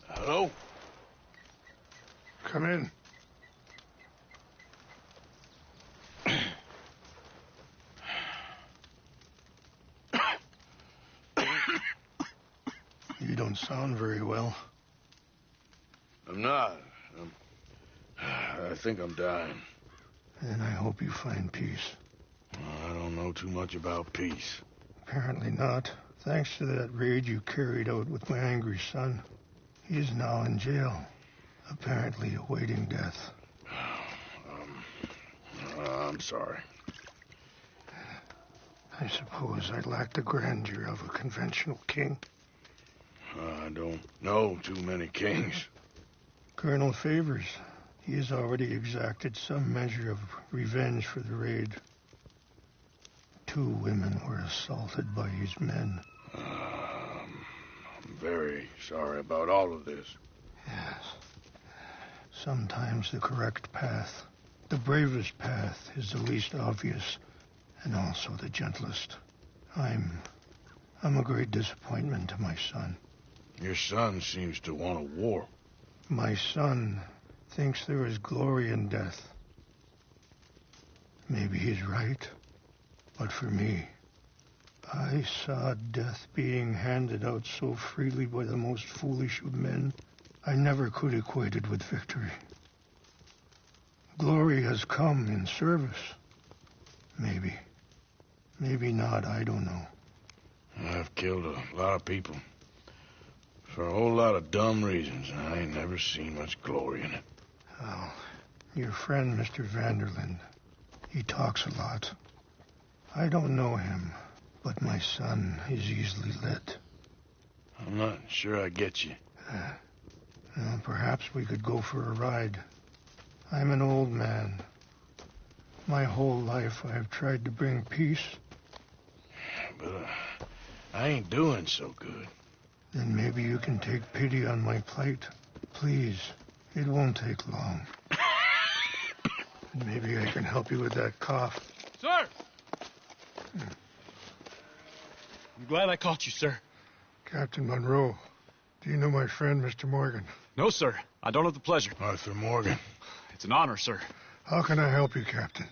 Hello? Come in. You don't sound very well. I'm not. I think I'm dying. And I hope you find peace. I don't know too much about peace. Apparently not. Thanks to that raid you carried out with my angry son. He is now in jail, apparently awaiting death. I'm sorry. I suppose I lack the grandeur of a conventional king. I don't know too many kings. Colonel Favors. He has already exacted some measure of revenge for the raid. 2 women were assaulted by his men. I'm very sorry about all of this. Yes. Sometimes the correct path, the bravest path, is the least obvious and also the gentlest. I'm a great disappointment to my son. Your son seems to want a war. My son thinks there is glory in death. Maybe he's right, but for me, I saw death being handed out so freely by the most foolish of men, I never could equate it with victory. Glory has come in service. Maybe. Maybe not, I don't know. I've killed a lot of people. For a whole lot of dumb reasons, and I ain't never seen much glory in it. Oh, your friend, Mr. Vanderlyn, he talks a lot. I don't know him, but my son is easily led. I'm not sure I get you. Well, perhaps we could go for a ride. I'm an old man. My whole life I've tried to bring peace. But I ain't doing so good. Then maybe you can take pity on my plight. Please, it won't take long. Maybe I can help you with that cough. Sir! I'm glad I caught you, sir. Captain Monroe, do you know my friend, Mr. Morgan? No, sir. I don't have the pleasure. Arthur Morgan. It's an honor, sir. How can I help you, Captain?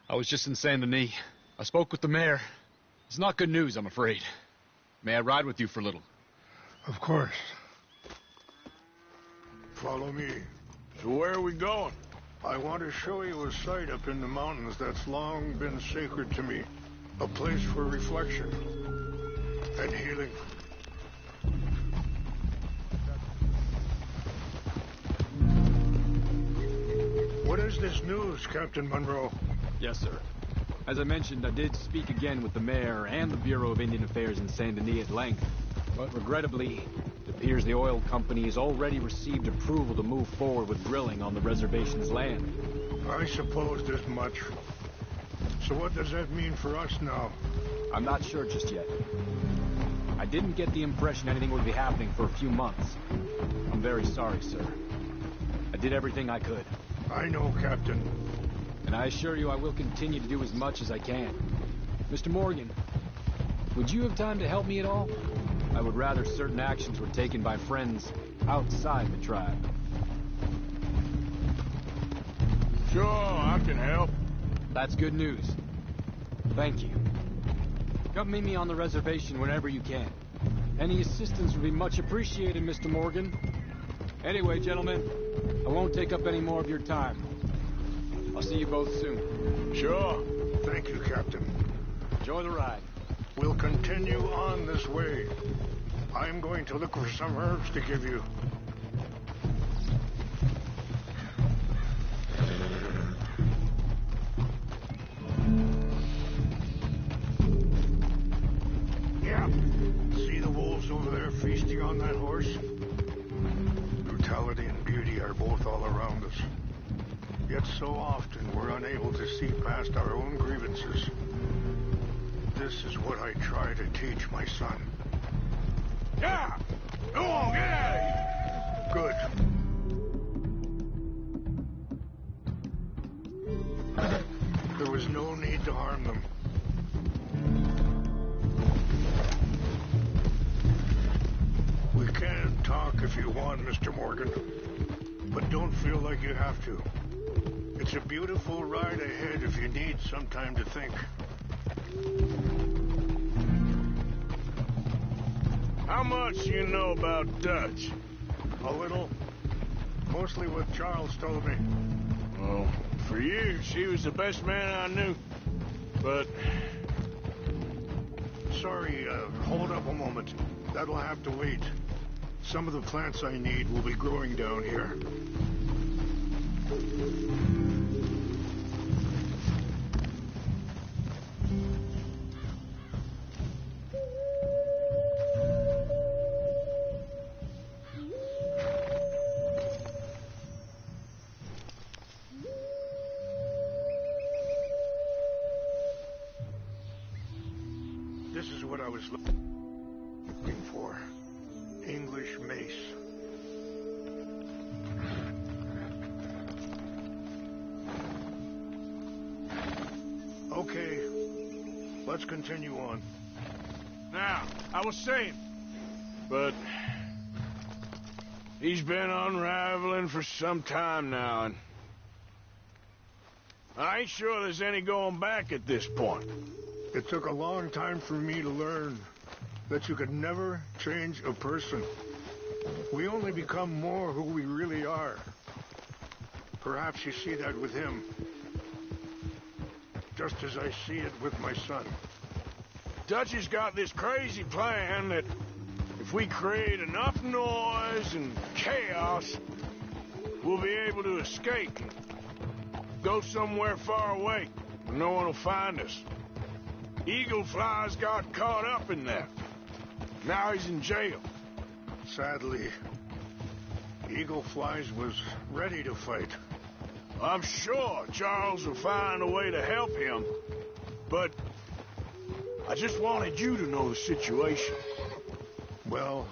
I was just in Saint Denis. I spoke with the mayor. It's not good news, I'm afraid. May I ride with you for a little? Of course. Follow me. So where are we going? I want to show you a site up in the mountains that's long been sacred to me. A place for reflection and healing. What is this news, Captain Monroe? Yes, sir. As I mentioned, I did speak again with the mayor and the Bureau of Indian Affairs in Saint Denis at length. But regrettably, it appears the oil company has already received approval to move forward with drilling on the reservation's land. I supposed as much. So what does that mean for us now? I'm not sure just yet. I didn't get the impression anything would be happening for a few months. I'm very sorry, sir. I did everything I could. I know, Captain. And I assure you I will continue to do as much as I can. Mr. Morgan, would you have time to help me at all? I would rather certain actions were taken by friends outside the tribe. Sure, I can help. That's good news. Thank you. Come meet me on the reservation whenever you can. Any assistance would be much appreciated, Mr. Morgan. Anyway, gentlemen, I won't take up any more of your time. I'll see you both soon. Sure. Thank you, Captain. Enjoy the ride. We'll continue on this way. I'm going to look for some herbs to give you. Yeah. See the wolves over there feasting on that horse? Brutality and beauty are both all around us. Yet so often we're unable to see past our own grievances. This is what I try to teach my son. Yeah! Go on, get out of here! Good. There was no need to harm them. We can talk if you want, Mr. Morgan. But don't feel like you have to. It's a beautiful ride ahead if you need some time to think. How much you know about Dutch? A little. Mostly what Charles told me. Well, for years, she was the best man I knew. But... Sorry, hold up a moment. That'll have to wait. Some of the plants I need will be growing down here. This is what I was looking for. English mace. Okay, let's continue on. Now, I was saying, but he's been unraveling for some time now, and I ain't sure there's any going back at this point. It took a long time for me to learn that you could never change a person. We only become more who we really are. Perhaps you see that with him. Just as I see it with my son. Dutch has got this crazy plan that if we create enough noise and chaos, we'll be able to escape. Go somewhere far away where no one will find us. Eagle Fly's got caught up in that. Now he's in jail. Sadly, Eagle Flies was ready to fight. I'm sure Charles will find a way to help him, but I just wanted you to know the situation. Well,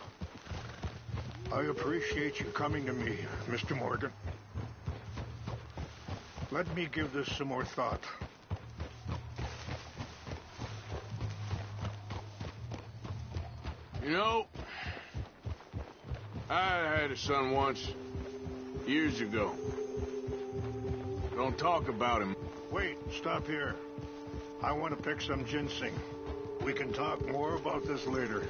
I appreciate you coming to me, Mr. Morgan. Let me give this some more thought. You know, I had a son once, years ago. Don't talk about him. Wait, stop here. I want to pick some ginseng. We can talk more about this later.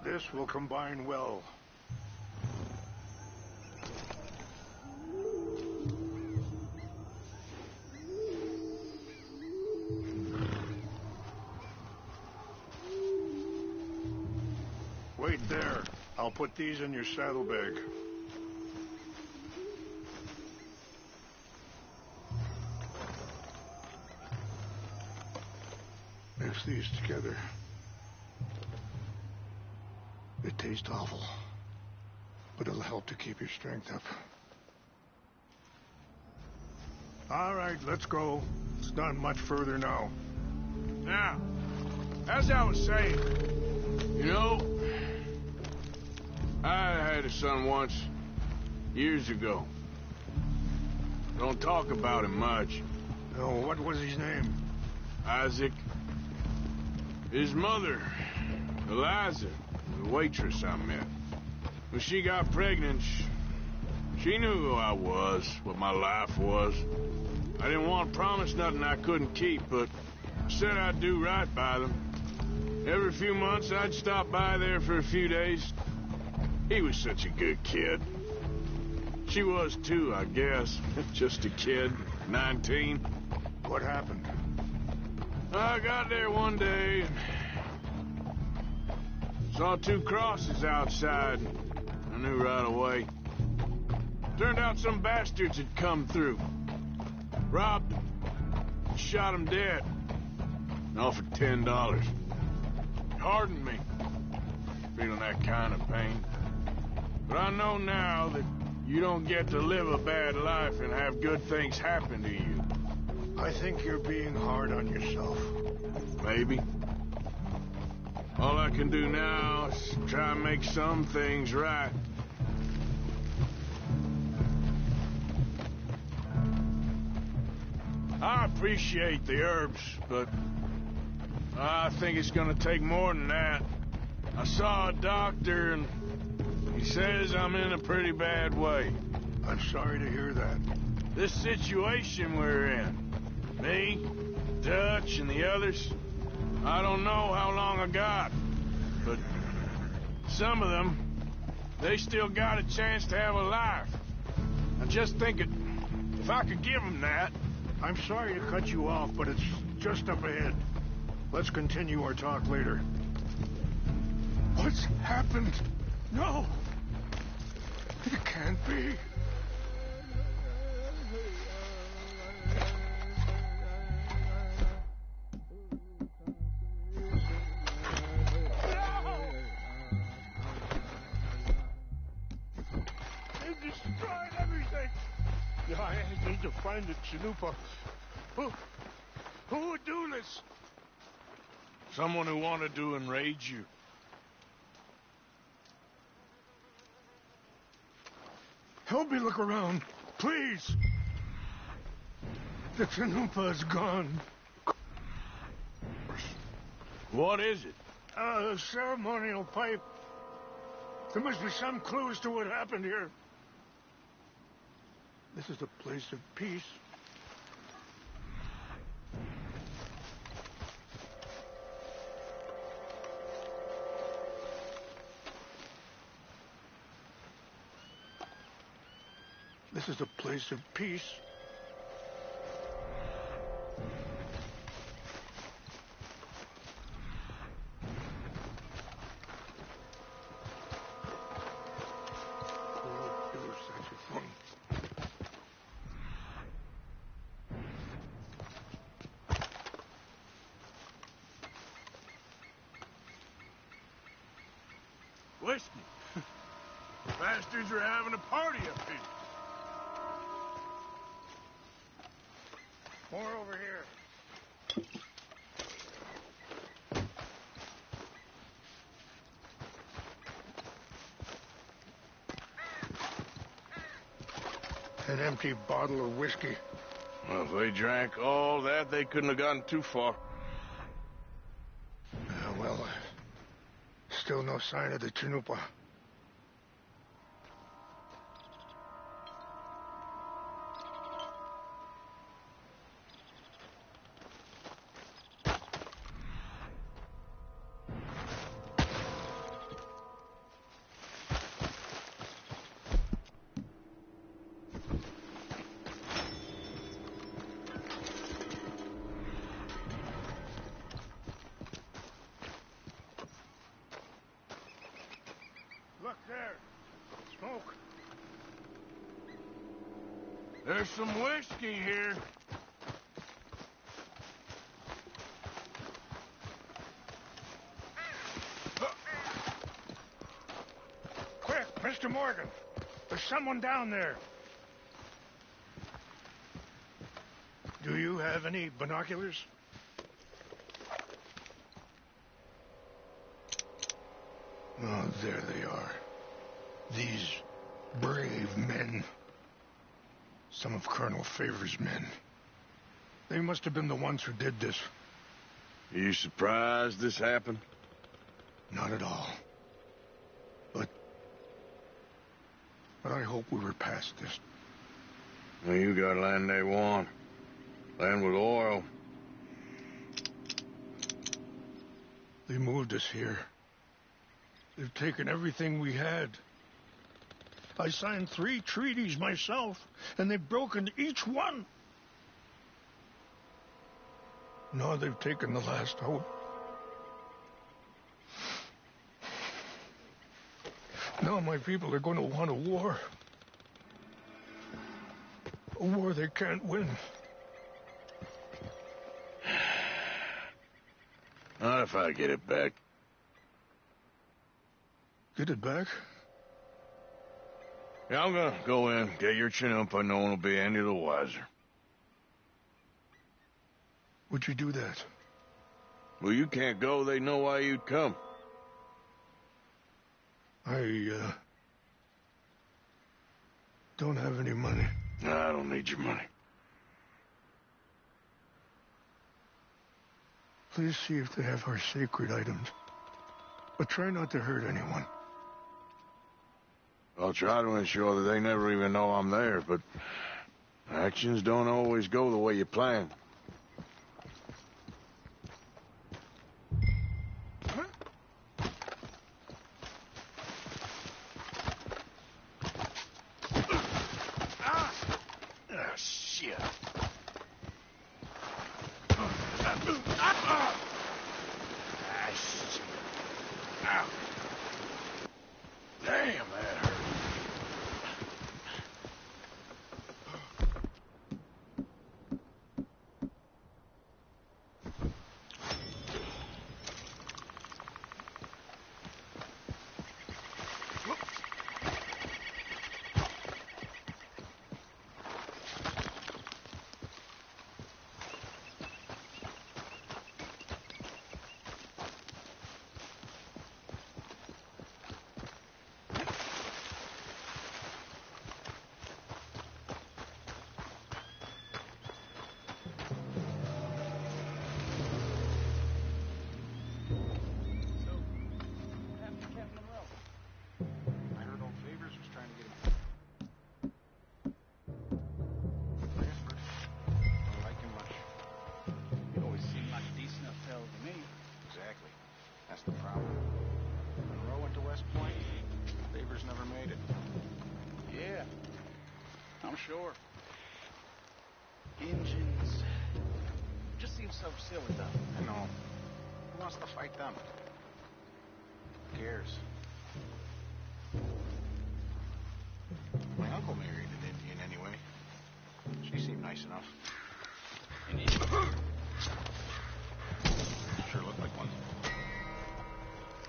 This will combine well. Wait there. I'll put these in your saddlebag. Mix these together. It tastes awful, but it'll help to keep your strength up. All right, let's go. It's not much further now. Now, as I was saying, you know, I had a son once, years ago. Don't talk about him much. Oh, what was his name? Isaac. His mother, Eliza, the waitress I met. When she got pregnant, she knew who I was, what my life was. I didn't want to promise nothing I couldn't keep, but I said I'd do right by them. Every few months, I'd stop by there for a few days. He was such a good kid. She was too, I guess. Just a kid, 19. What happened? I got there one day and saw two crosses outside. I knew right away. Turned out some bastards had come through. Robbed them. Shot them dead. And offered $10. Hardened me. feeling that kind of pain. But I know now that you don't get to live a bad life and have good things happen to you. I think you're being hard on yourself. Maybe. All I can do now is try and make some things right. I appreciate the herbs, but I think it's gonna take more than that. I saw a doctor and he says I'm in a pretty bad way. I'm sorry to hear that. This situation we're in, me, Dutch, and the others, I don't know how long I got, but some of them, they still got a chance to have a life. I just think if I could give them that. I'm sorry to cut you off, but it's just up ahead. Let's continue our talk later. What's happened? No! It can't be. They've destroyed everything! Yeah, I need to find the Chanupa. Who would do this? Someone who wanted to enrage you. Help me look around, please. The Chanupa is gone. What is it? A ceremonial pipe. There must be some clues to what happened here. This is a place of peace. This is a place of peace. Who would do such a thing? Whiskey. Bastards are having a party up here. More over here. An empty bottle of whiskey. Well, if they drank all that, they couldn't have gotten too far. Still no sign of the Chanupa. Look there. Smoke. There's some whiskey here. Quick, Mr. Morgan. There's someone down there. Do you have any binoculars? Oh, there they are. These brave men. Some of Colonel Favor's men. They must have been the ones who did this. Are you surprised this happened? Not at all. But I hope we were past this. Well, you got land they want. Land with oil. They moved us here. They've taken everything we had. I signed 3 treaties myself, and they've broken each one. Now they've taken the last hope. Now my people are going to want a war. A war they can't win. Not if I get it back. Get it back? Yeah, I'm gonna go in, get your Chinook, but no one will be any the wiser. Would you do that? Well, you can't go, they know why you'd come. I, don't have any money. Nah, I don't need your money. Please see if they have our sacred items. But try not to hurt anyone. I'll try to ensure that they never even know I'm there, but actions don't always go the way you plan. Shit. Ow. Damn, that hurt. The problem. Monroe went to West Point. Favors never made it. Yeah, I'm sure. Engines. Just seems so silly, though. I know. Who wants to fight them? Who cares? My uncle married an Indian anyway. She seemed nice enough. An Indian? Sure looked like one.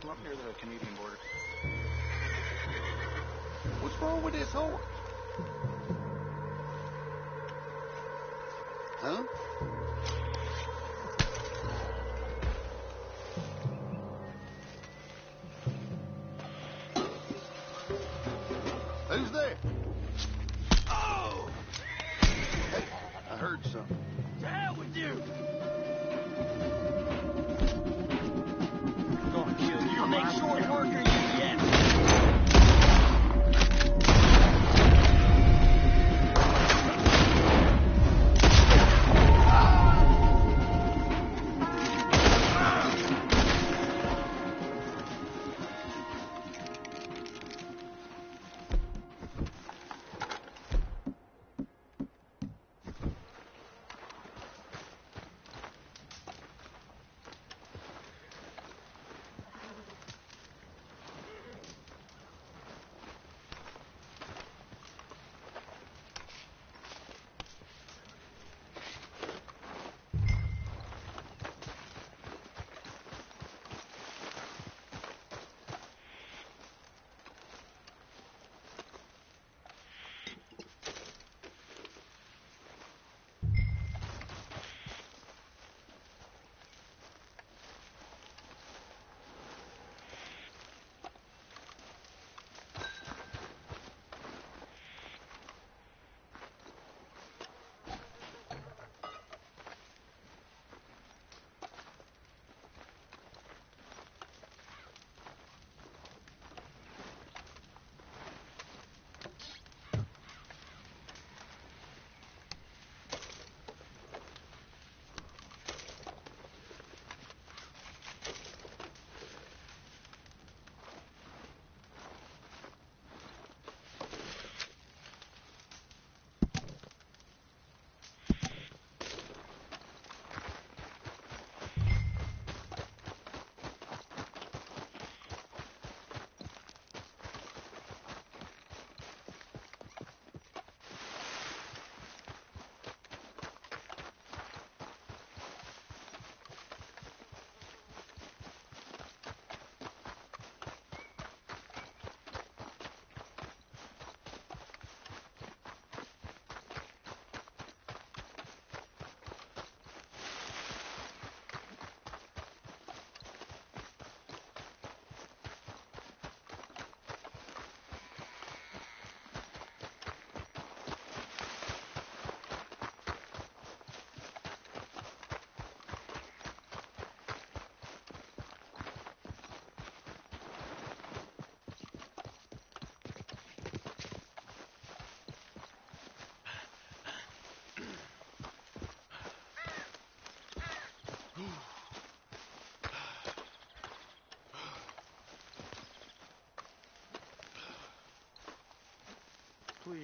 Up near the Canadian border. What's wrong with this horse? Huh? Who's there? Oh! Hey, I heard something. To hell with you! I'll make short work of you yet.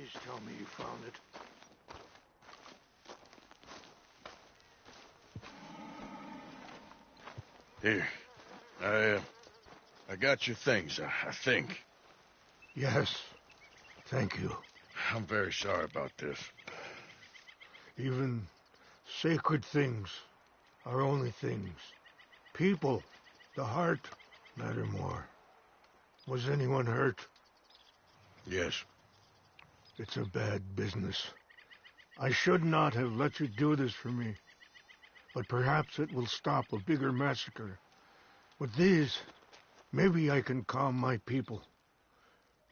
Please tell me you found it. Here. I got your things, I think. Yes. Thank you. I'm very sorry about this. Even sacred things are only things. People, the heart, matter more. Was anyone hurt? Yes. It's a bad business. I should not have let you do this for me. But perhaps it will stop a bigger massacre. With these, maybe I can calm my people.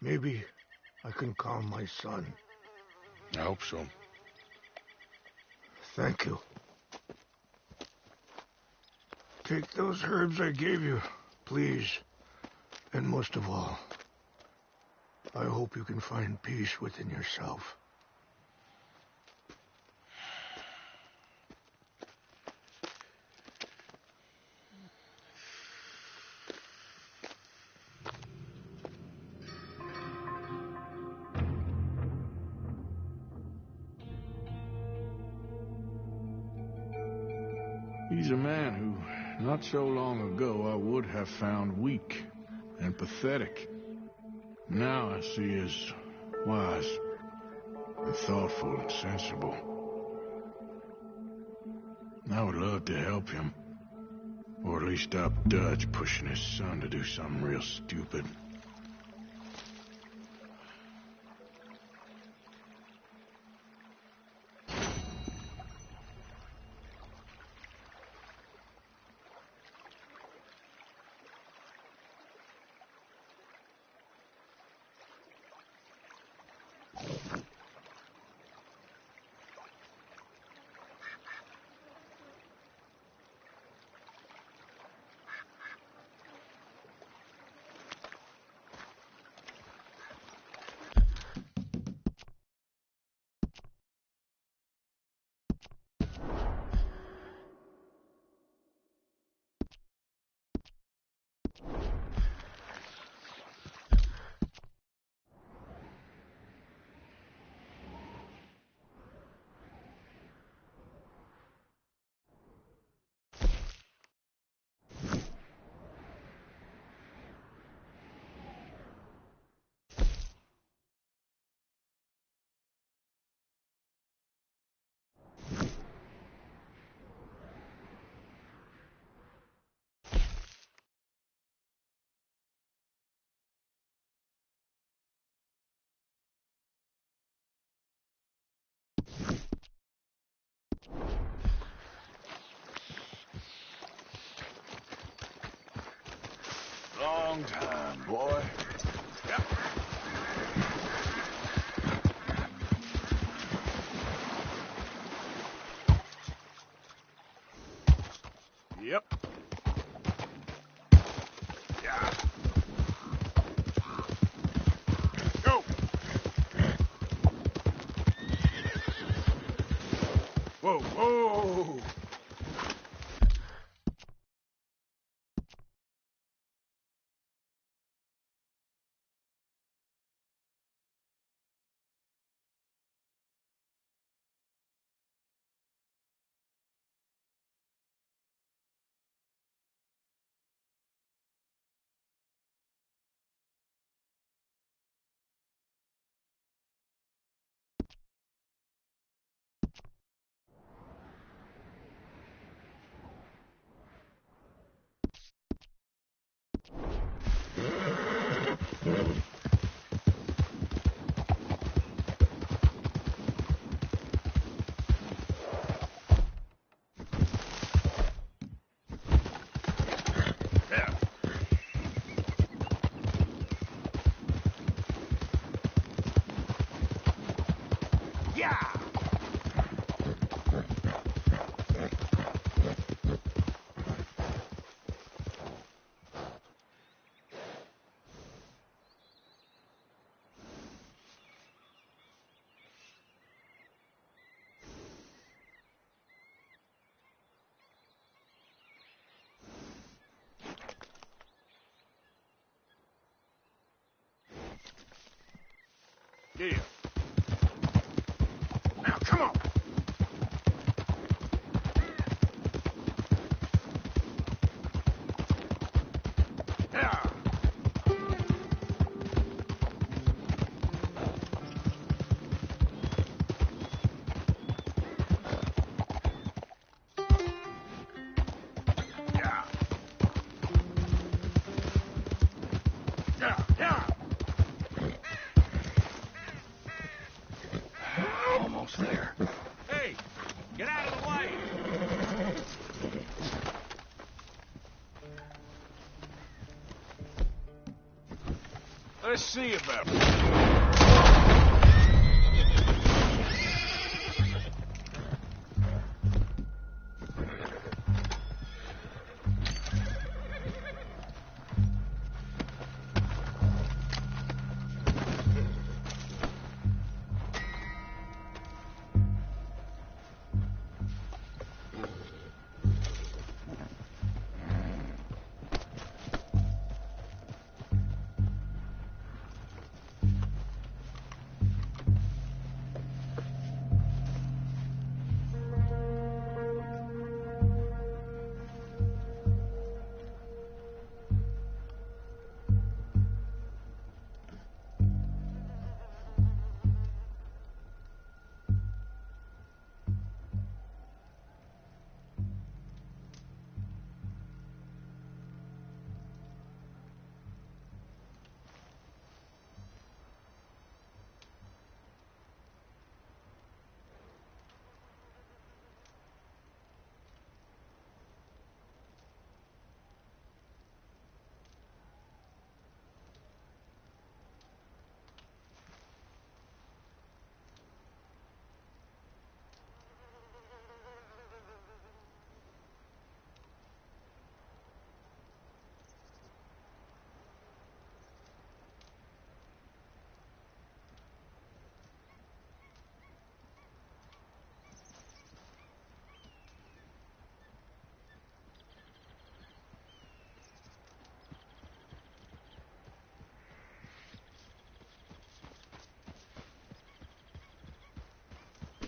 Maybe I can calm my son. I hope so. Thank you. Take those herbs I gave you, please. And most of all, I hope you can find peace within yourself. He's a man who, not so long ago, I would have found weak and pathetic. Now I see as wise and thoughtful and sensible. I would love to help him. Or at least stop Dutch pushing his son to do something real stupid. Long time, boy. Yep. Yep. Yeah. Go. Whoa, whoa. Let's see about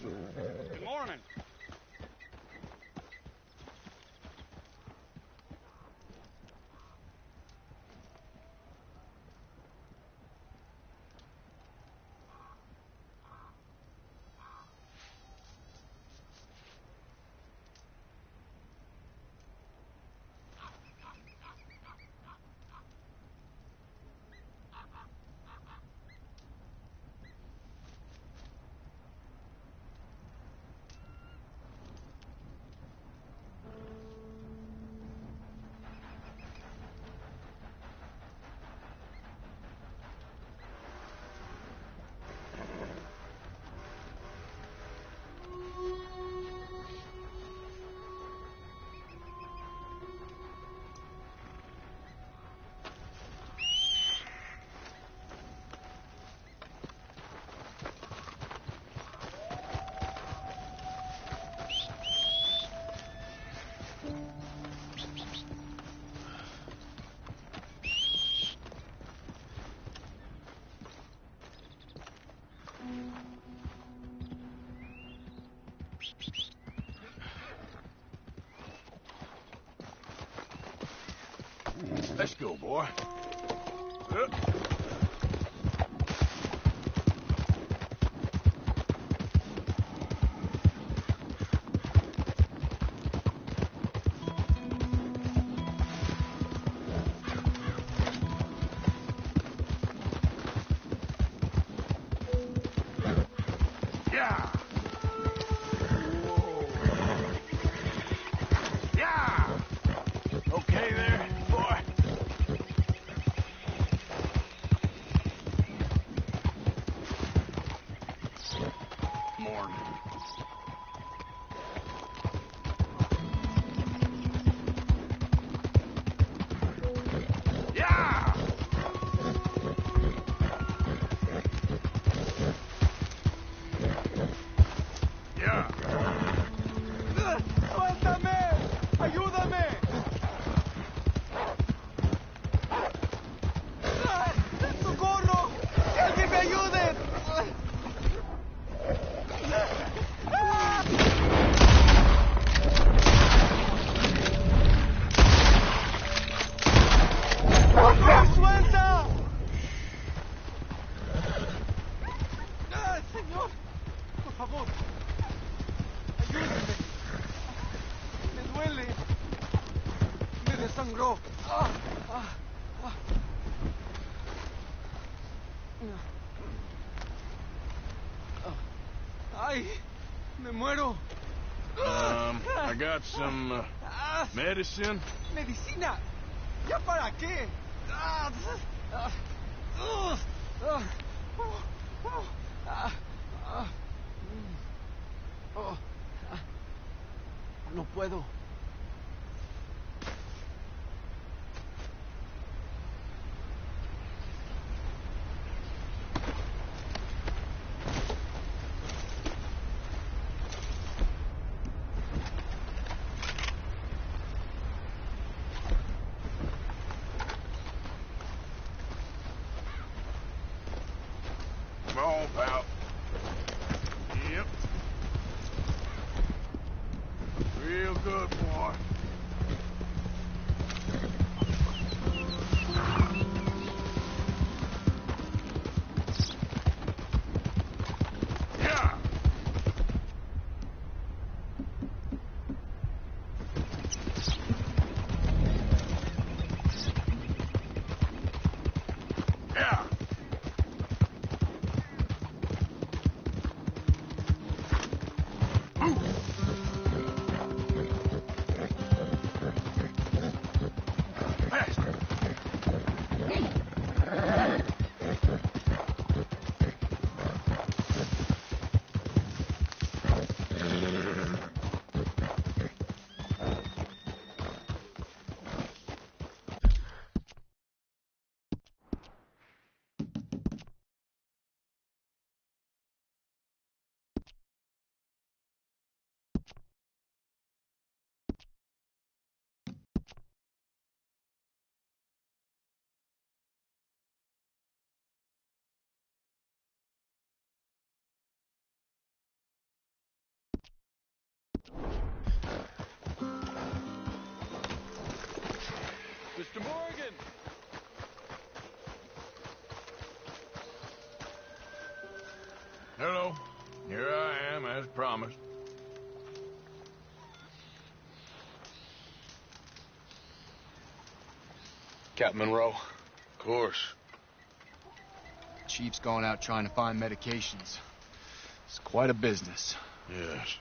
Good morning. Let's go, boy. Yeah. Yeah. Okay there, boy. Morning. Yeah. Yeah. ¡Suéltame! ¡Ayúdame! ¡Socorro! ¡Que alguien me ayude! ¡Me suelta! Señor, por favor, ayúdeme. Me duele. Me desangró. ¡Ay! ¡Me muero! I got some medicine. ¡Medicina! ¿Ya para qué? No puedo. Come on, pal. Yep. Real good, boy. Yeah. Yeah. Mr. Morgan! Hello. Here I am, as promised. Captain Monroe. Of course. Chief's gone out trying to find medications. It's quite a business. Yes.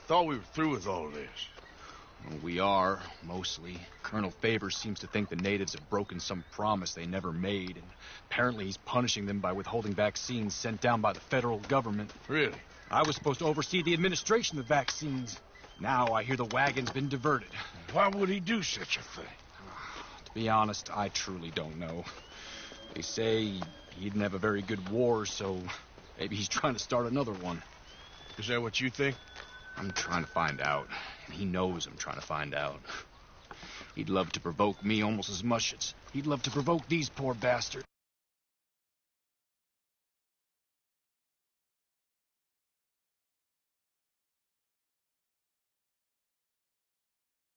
Thought we were through with all of this. Well, we are, mostly. Colonel Favors seems to think the natives have broken some promise they never made, and apparently he's punishing them by withholding vaccines sent down by the federal government. Really? I was supposed to oversee the administration of vaccines. Now I hear the wagon's been diverted. Why would he do such a thing? To be honest, I truly don't know. They say he didn't have a very good war, so maybe he's trying to start another one. Is that what you think? I'm trying to find out, and he knows I'm trying to find out. He'd love to provoke me almost as much as he'd love to provoke these poor bastards.